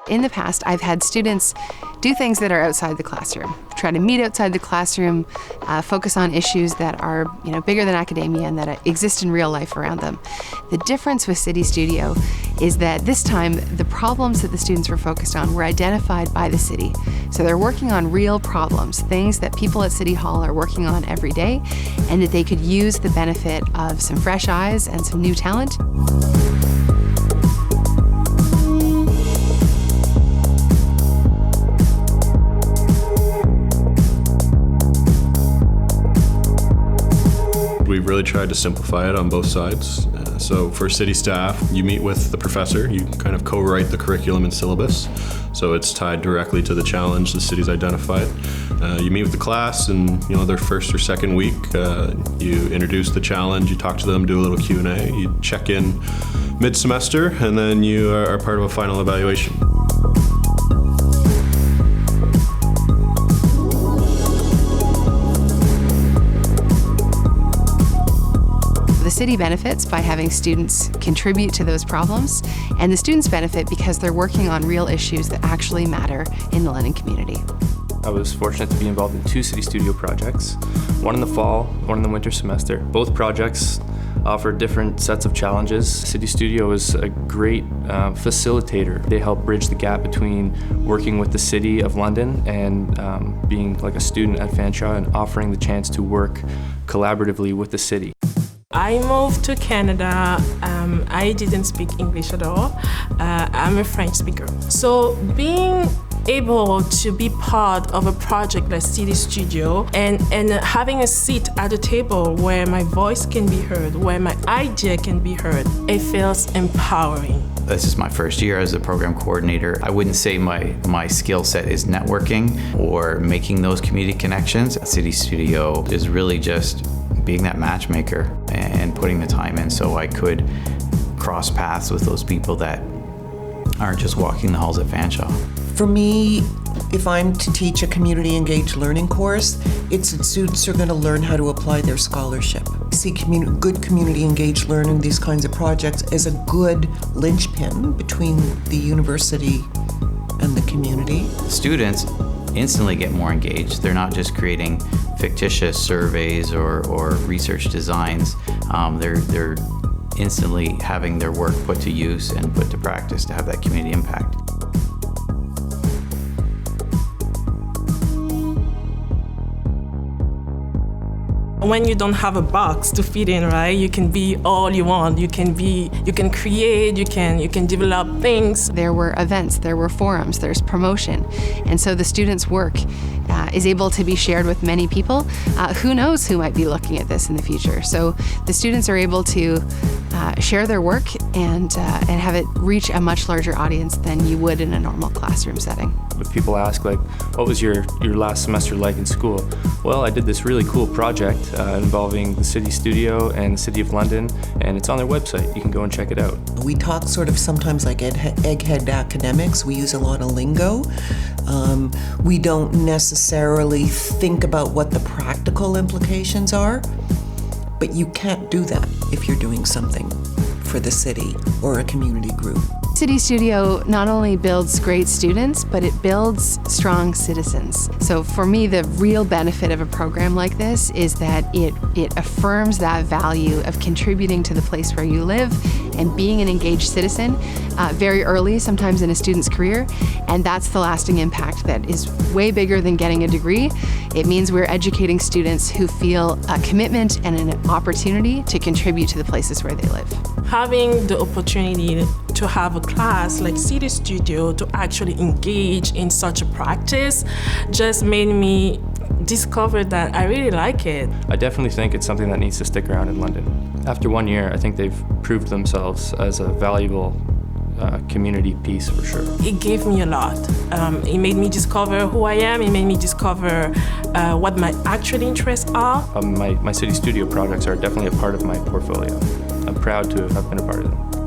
In the past, I've had students do things that are outside the classroom, try to meet outside the classroom, focus on issues that are bigger than academia and that exist in real life around them. The difference with City Studio is that this time the problems that the students were focused on were identified by the city. So they're working on real problems, things that people at City Hall are working on every day, and that they could use the benefit of some fresh eyes and some new talent. We've really tried to simplify it on both sides. So for city staff, you meet with the professor, you kind of co-write the curriculum and syllabus. So it's tied directly to the challenge the city's identified. You meet with the class and their first or second week, you introduce the challenge, you talk to them, do a little Q&A, you check in mid-semester, and then you are part of a final evaluation. The city benefits by having students contribute to those problems, and the students benefit because they're working on real issues that actually matter in the London community. I was fortunate to be involved in 2 City Studio projects, one in the fall, one in the winter semester. Both projects offer different sets of challenges. City Studio is a great facilitator. They help bridge the gap between working with the City of London and being like a student at Fanshawe and offering the chance to work collaboratively with the city. I moved to Canada. I didn't speak English at all. I'm a French speaker. So being able to be part of a project like City Studio and having a seat at the table where my voice can be heard, where my idea can be heard, it feels empowering. This is my first year as a program coordinator. I wouldn't say my skill set is networking or making those community connections. City Studio is really just being that matchmaker and putting the time in so I could cross paths with those people that aren't just walking the halls at Fanshawe. For me, if I'm to teach a community engaged learning course, it's that students are going to learn how to apply their scholarship. I see good community engaged learning, these kinds of projects, as a good linchpin between the university and the community. Students instantly get more engaged. They're not just creating fictitious surveys or research designs. They're instantly having their work put to use and put to practice to have that community impact. When you don't have a box to fit in, right? You can be all you want. You can create, you can develop things. There were events, there were forums, there's promotion. And so the students' work is able to be shared with many people. Who knows who might be looking at this in the future? So the students are able to share their work and have it reach a much larger audience than you would in a normal classroom setting. If people ask, what was your last semester like in school? Well, I did this really cool project involving the City Studio and the City of London, and it's on their website. You can go and check it out. We talk sort of sometimes like egghead academics. We use a lot of lingo. We don't necessarily think about what the practical implications are, but you can't do that if you're doing something for the city or a community group. City Studio not only builds great students, but it builds strong citizens. So for me, the real benefit of a program like this is that it affirms that value of contributing to the place where you live and being an engaged citizen very early, sometimes in a student's career, and that's the lasting impact that is way bigger than getting a degree. It means we're educating students who feel a commitment and an opportunity to contribute to the places where they live. Having the opportunity to have a class like City Studio to actually engage in such a practice just made me discover that I really like it. I definitely think it's something that needs to stick around in London. After 1 year, I think they've proved themselves as a valuable community piece for sure. It gave me a lot. It made me discover who I am. It made me discover what my actual interests are. My City Studio projects are definitely a part of my portfolio. I'm proud to have been a part of them.